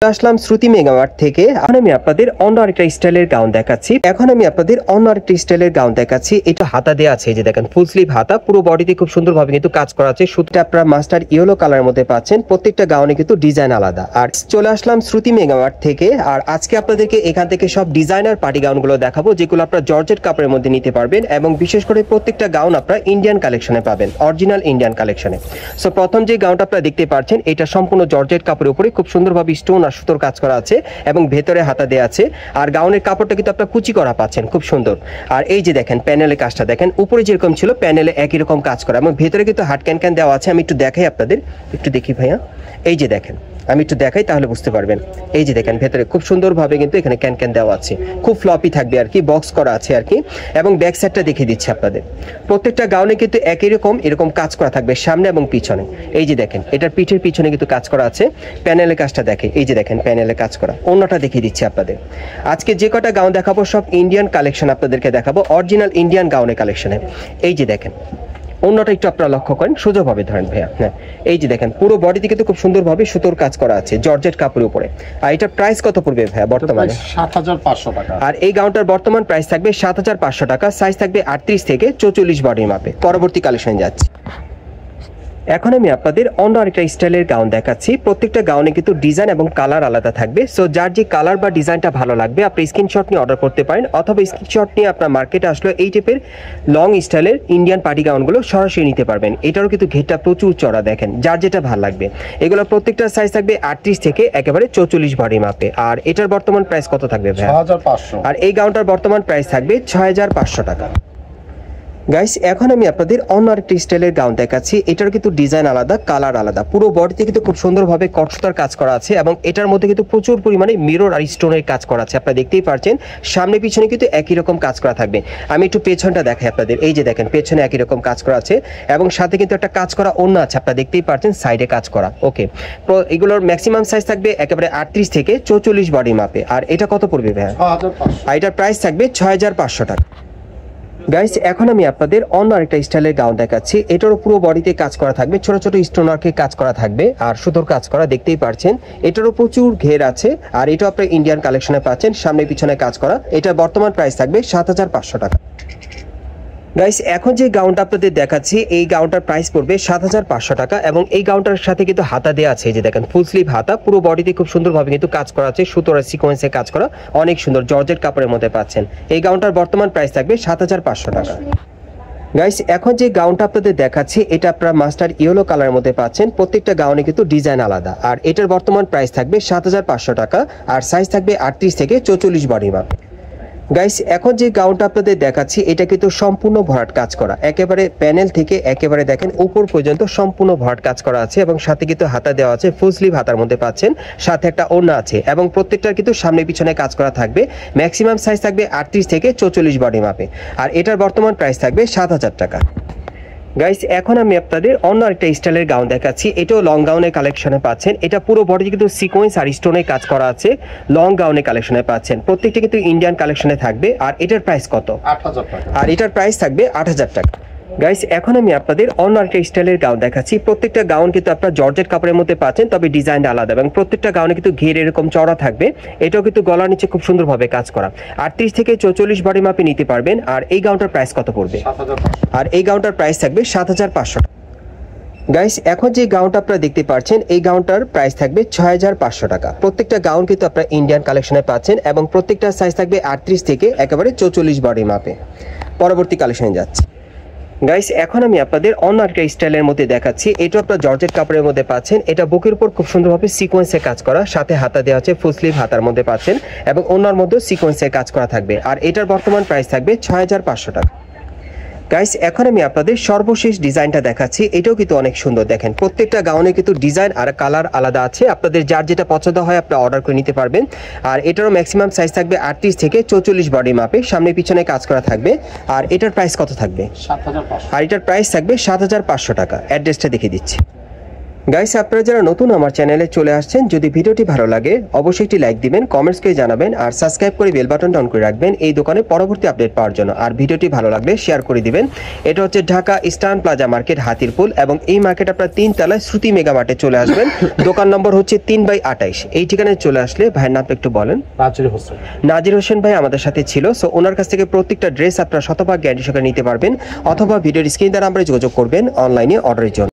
আসলাম শ্রুতি Megamart থেকে। এখন আমি আপনাদের অন্য আরেকটা স্টাইলের গাউন দেখাচ্ছি। এটা হাতা দেওয়া আছে, যে দেখেন ফুল স্লিভ হাতা, পুরো বডিতে খুব সুন্দরভাবে কিন্তু কাজ করা আছে। সুতিটা আপনারা মাস্টার ইয়েলো কালারের মধ্যে পাচ্ছেন। প্রত্যেকটা গাউনে কিন্তু ডিজাইন আলাদা। আর চলে আসলাম শ্রুতি মেগামার্ট থেকে। আর আজকে আপনাদেরকে এখান থেকে সব ডিজাইনার পার্টি গাউনগুলো দেখাবো, যেগুলো আপনারা জর্জেট কাপড়ের মধ্যে নিতে পারবেন, এবং বিশেষ করে প্রত্যেকটা গাউন আপনারা ইন্ডিয়ান কালেকশনে পাবেন, অরিজিনাল ইন্ডিয়ান কালেকশনে। সো প্রথম যে গাউনটা আপনারা দেখতে পাচ্ছেন, এটা সম্পূর্ণ জর্জেট কাপড়ের উপরে খুব সুন্দরভাবে স্টোন আর সুতোর কাজ করা আছে, এবং ভেতরে হাতা দেওয়া আছে। আর গাউনের কাপড়টা কিন্তু আপনারা কুচি করা পাচ্ছেন, খুব সুন্দর। আর এই যে দেখেন প্যানেলের কাজটা দেখেন, উপরে যেরকম ছিল প্যানেলে একই রকম কাজ করা, এবং ভেতরে কিন্তু হাট ক্যান দেওয়া আছে। আমি একটু দেখাই আপনাদের, একটু দেখি ভাইয়া, এই যে দেখেন, আমি একটু দেখাই তাহলে বুঝতে পারবেন। এই যে দেখেন ভেতরে খুব সুন্দরভাবে কিন্তু এখানে ক্যান দেওয়া আছে, খুব ফ্লপি থাকবে আর কি, বক্স করা আছে আর কি। এবং ব্যাক সাইডটা দেখিয়ে দিচ্ছি আপনাদের। প্রত্যেকটা গাউনে কিন্তু একই রকম এরকম কাজ করা থাকবে সামনে এবং পিছনে। এই যে দেখেন এটার পিঠের পিছনে কিন্তু কাজ করা আছে। প্যানেলের কাজটা দেখে, এই যে দেখেন প্যানেলে কাজ করা। অন্যটা দেখিয়ে দিচ্ছি আপনাদের। আজকে যে কটা গাউন দেখাবো সব ইন্ডিয়ান কালেকশন আপনাদেরকে দেখাবো, অরিজিনাল ইন্ডিয়ান গাউনের কালেকশনে। এই যে দেখেন অন্যটা একটু আপনারা লক্ষ্য করেন, সোজাভাবে ধরেন ভাইয়া। হ্যাঁ, এই যে দেখেন পুরো বডিতে কিন্তু খুব সুন্দরভাবে সুতোর কাজ করা আছে জর্জেট কাপড়ের উপরে। আর এটা প্রাইস কত পড়বে ভাইয়া বর্তমানে? ৭৫০০ টাকা। আর এই গাউনটার বর্তমান প্রাইস থাকবে ৭৫০০ টাকা। সাইজ থাকবে ৩৮ থেকে ৪৪ বডির মাপে। পরবর্তী কালেকশন যাচ্ছে। এখন আমি আপনাদের অন্য আরেকটা স্টাইলের গাউন দেখাচ্ছি। প্রত্যেকটা গাউনে কিন্তু ডিজাইন এবং কালার আলাদা থাকবে। সো যার যে কালার বা ডিজাইনটা ভালো লাগবে আপনি স্ক্রিনশট নিয়ে অর্ডার করতে পারেন, অথবা স্ক্রিনশট নিয়ে আপনার মার্কেটে আসলে এই টাইপের লং স্টাইলের ইন্ডিয়ান পার্টি গাউনগুলো সরাসরি নিতে পারবেন। এটারও কিন্তু ঘেরটা প্রচুর চড়া, দেখেন যার যেটা ভালো লাগবে। এগুলো প্রত্যেকটা সাইজ থাকবে ৩৮ থেকে একেবারে ৪৪ বডি মাপে। আর এটার বর্তমান প্রাইস কত থাকবে ভাই? ৬৫০০। আর এই গাউনটার বর্তমান প্রাইস থাকবে ৬৫০০ টাকা। গাইস এখন আমি আপনাদের অন্য আরেকটা স্টাইলের গাউন দেখাচ্ছি। এটার কিন্তু ডিজাইন আলাদা, কালার আলাদা। পুরো বডিতে কিন্তু খুব সুন্দরভাবে কটসুতার কাজ করা আছে, এবং এটার মধ্যে কিন্তু প্রচুর পরিমাণে মিরর আর স্টোনের কাজ করা আছে। আপনারা দেখতেই পাচ্ছেন সামনে পিছনে কিন্তু একই রকম কাজ করা থাকবে। আমি একটু পেছনটা দেখাই আপনাদের। এই যে দেখেন পেছনে একই রকম কাজ করা আছে, এবং সাথে কিন্তু একটা কাজ করা ওড়না আছে, আপনারা দেখতেই পাচ্ছেন সাইডে কাজ করা। ওকে, এগুলোর ম্যাক্সিমাম সাইজ থাকবে একেবারে ৩৮ থেকে ৪৪ বডি মাপে। আর এটা কত পড়বে ভাই? ৬৫০০। আর এটার প্রাইস থাকবে ৬৫০০ টাকা। গাইস এখন আমি আপনাদের অন্য আরেকটা স্টাইলের গাউন দেখাচ্ছি। এটারও পুরো বডিতে কাজ করা থাকবে, ছোট ছোট স্টোনারকে কাজ করা থাকবে, আর সুতোর কাজ করা, দেখতেই পাচ্ছেন। এটারও প্রচুর ঘের আছে, আর এটা আপনারা ইন্ডিয়ান কালেকশনে পাচ্ছেন, সামনে পিছনে কাজ করা। এটার বর্তমান প্রাইস থাকবে ৭৫০০ টাকা। গাইস এখন যে গাউনটা আপনাদের দেখাচ্ছি, এই গাউনটার প্রাইস পড়বে ৭৫০০ টাকা, এবং এই গাউনটার সাথে কিন্তু হাতা দেওয়া আছে। যে দেখেন ফুল স্লিভ হাতা, পুরো বডিতে খুব সুন্দরভাবে কিন্তু কাজ করা আছে, সুতোর সিকোয়েন্সে কাজ করা, অনেক সুন্দর জর্জেট কাপড়ের মধ্যে পাচ্ছেন। এই গাউনটার বর্তমান প্রাইস থাকবে ৭৫০০ টাকা। গাইস এখন যে গাউনটা আপনাদের দেখাচ্ছি, এটা আপনারা মাস্টার ইয়েলো কালারের মধ্যে পাচ্ছেন। প্রত্যেকটা গাউনে কিন্তু ডিজাইন আলাদা। আর এটার বর্তমান প্রাইস থাকবে ৭৫০০ টাকা, আর সাইজ থাকবে ৩৮ থেকে ৪৪ বডি মাপ। গাইস এখন যে গাউনটা আপনাদের দেখাচ্ছি, এটা কিন্তু সম্পূর্ণ ভরাট কাজ করা, একেবারে প্যানেল থেকে একেবারে দেখেন উপর পর্যন্ত সম্পূর্ণ ভরাট কাজ করা আছে, এবং সাথে কিন্তু হাতা দেওয়া আছে, ফুল স্লিভ হাতার মধ্যে পাচ্ছেন, সাথে একটা ওড়না আছে, এবং প্রত্যেকটার কিন্তু সামনে পিছনে কাজ করা থাকবে। ম্যাক্সিমাম সাইজ থাকবে ৩৮ থেকে ৪৪ বডি মাপে। আর এটার বর্তমান প্রাইস থাকবে ৭০০০ টাকা। গাইস এখন আমি আপনাদের অন্য একটা স্টাইলের গাউন দেখাচ্ছি। এটাও লং গাউনের কালেকশনে পাচ্ছেন। এটা পুরো বডি কিন্তু সিকোয়েন্স আর স্টোনের কাজ করা আছে, লং গাউনের কালেকশনে পাচ্ছেন। প্রত্যেকটা কিন্তু ইন্ডিয়ান কালেকশনে থাকবে। আর এটার প্রাইস কত? ৮০০০ টাকা। আর এটার প্রাইস থাকবে ৮০০০ টাকা। গাইস এখন আমি আপনাদের অন্য একটা স্টাইলের গাউন দেখাচ্ছি। প্রত্যেকটা গাউন কিন্তু আপনারা জর্জেট কাপড়ের মধ্যে পাচ্ছেন, তবে ডিজাইনটা আলাদা, এবং প্রত্যেকটা গাউনে কিন্তু ঘের এরকম চড়া থাকবে। এটাও কিন্তু গলার নিচে খুব সুন্দরভাবে কাজ করা। ৩৮ থেকে ৪৪ বডি মাপে নিতে পারবেন। আর এই গাউনটার প্রাইস কত পড়বে? ৭৫০০। আর এই গাউনটার প্রাইস থাকবে ৭৫০০ টাকা। গাইস এখন যে গাউনটা আপনারা দেখতে পাচ্ছেন, এই গাউনটার প্রাইস থাকবে ৬৫০০ টাকা। প্রত্যেকটা গাউন কিন্তু আপনারা ইন্ডিয়ান কালেকশনে পাচ্ছেন, এবং প্রত্যেকটা সাইজ থাকবে ৩৮ থেকে একেবারে ৪৪ বডি মাপে। পরবর্তী কালেকশনে যাচ্ছে। গাইস এখন আমি আপনাদের অন্য একটা স্টাইলের মধ্যে দেখাচ্ছি। এটা আপনারা জর্জেট কাপড়ের মধ্যে পাচ্ছেন। এটা বুকের উপর খুব সুন্দরভাবে সিকোয়েন্সে কাজ করা, সাথে হাতা দেওয়া আছে, ফুল স্লিভ হাতার মধ্যে পাচ্ছেন, এবং অন্যার মধ্যে সিকোয়েন্সে কাজ করা থাকবে। আর এটার বর্তমান প্রাইস থাকবে ৬৫০০ টাকা। গাইস এখন আমি আপনাদের সর্বশেষ ডিজাইনটা দেখাচ্ছি। এটাও কিন্তু অনেক সুন্দর, দেখেন প্রত্যেকটা গাউনে কিন্তু ডিজাইন আর কালার আলাদা আছে। আপনাদের যার যেটা পছন্দ হয় আপনারা অর্ডার করে নিতে পারবেন। আর এটারও ম্যাক্সিমাম সাইজ থাকবে ৩৮ থেকে ৪৪ বডি মাপে, সামনে পিছনে কাজ করা থাকবে। আর এটার প্রাইস কত থাকবে? ৭৫০০। আর এটার প্রাইস থাকবে ৭৫০০ টাকা। অ্যাড্রেসটা দেখিয়ে দিচ্ছি। গাইস, আপনারা যারা নতুন আমার চ্যানেলে চলে আসছেন, যদি ভিডিওটি ভালো লাগে অবশ্যই একটি লাইক দিবেন, কমেন্টস করে জানাবেন আর সাবস্ক্রাইব করে বেল বাটনটা অন করে রাখবেন এই দোকানে পরবর্তী আপডেট পাওয়ার জন্য। আর ভিডিওটি ভালো লাগলে শেয়ার করে দিবেন। এটা হচ্ছে Dhaka Eastern Plaza market, Hatirpul, এবং এই মার্কেট আপনার 3 তলায় শ্রুতি মেগা মার্টে চলে আসবেন। দোকান নম্বর হচ্ছে 3/28। এই ঠিকানায় চলে আসলে ভাইয়ের নামটা একটু বলেন। নাজির হোসেন। নাজির হোসেন ভাই আমাদের সাথে ছিল। সো ওনার কাছ থেকে প্রত্যেকটা ড্রেস আপনারা শতভাগ গ্যারান্টি সহকারে নিতে পারবেন, অথবা ভিডিওর স্ক্রিন দ্বারা আমরা যোগাযোগ করবেন অনলাইনে অর্ডারের জন্য।